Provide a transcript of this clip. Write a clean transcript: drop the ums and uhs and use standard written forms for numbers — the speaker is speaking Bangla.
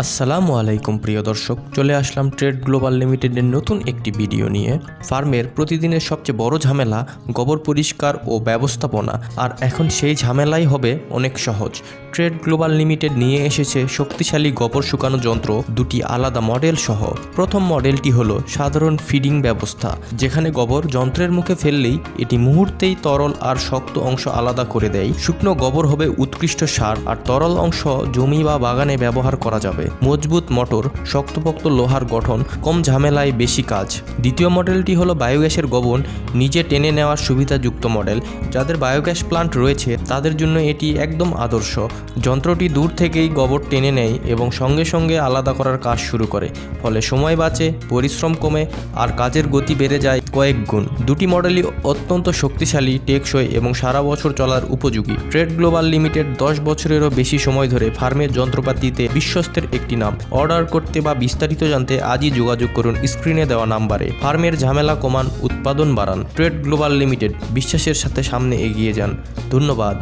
আসসালামু আলাইকুম প্রিয় দর্শক, চলে আসলাম ট্রেড গ্লোবাল লিমিটেডের নতুন একটি ভিডিও নিয়ে। ফার্মের প্রতিদিনের সবচেয়ে বড় ঝামেলা গোবর পরিষ্কার ও ব্যবস্থাপনা, আর এখন সেই ঝামেলাই হবে অনেক সহজ। ট্রেড গ্লোবাল লিমিটেড নিয়ে এসেছে শক্তিশালী গোবর শুকানো যন্ত্র দুটি আলাদা মডেল সহ। প্রথম মডেলটি হলো সাধারণ ফিডিং ব্যবস্থা, যেখানে গোবর যন্ত্রের মুখে ফেললেই এটি মুহূর্তেই তরল আর শক্ত অংশ আলাদা করে দেয়। শুকনো গোবর হবে উৎকৃষ্ট সার, আর তরল অংশ জমি বা বাগানে ব্যবহার করা যাবে। মজবুত মোটর, শক্তপোক্ত লোহার গঠন, কম ঝামেলায় বেশি কাজ। দ্বিতীয় মডেলটি হলো বায়োগ্যাসের গোবর নিজে টেনে নেওয়ার সুবিধাযুক্ত মডেল। যাদের বায়োগ্যাস প্লান্ট রয়েছে তাদের জন্য এটি একদম আদর্শ। যন্ত্রটি দূর থেকেই গোবর টেনে নেয় এবং সঙ্গে সঙ্গে আলাদা করার কাজ শুরু করে, ফলে সময় বাঁচে, পরিশ্রম কমে আর কাজের গতি বেড়ে যায় কয়েক গুণ। দুটি মডেলই অত্যন্ত শক্তিশালী, টেকসই এবং সারা বছর চলার উপযোগী। ট্রেড গ্লোবাল লিমিটেড 10 বছরেরও বেশি সময় ধরে ফার্মের যন্ত্রপাতিতে বিশ্বস্তের একটি নাম। অর্ডার করতে বা বিস্তারিত জানতে আজই যোগাযোগ করুন স্ক্রিনে দেওয়া নাম্বারে। ফার্মের ঝামেলা কমান, উৎপাদন বাড়ান। ট্রেড গ্লোবাল লিমিটেড, বিশ্বাসের সাথে সামনে এগিয়ে যান। ধন্যবাদ।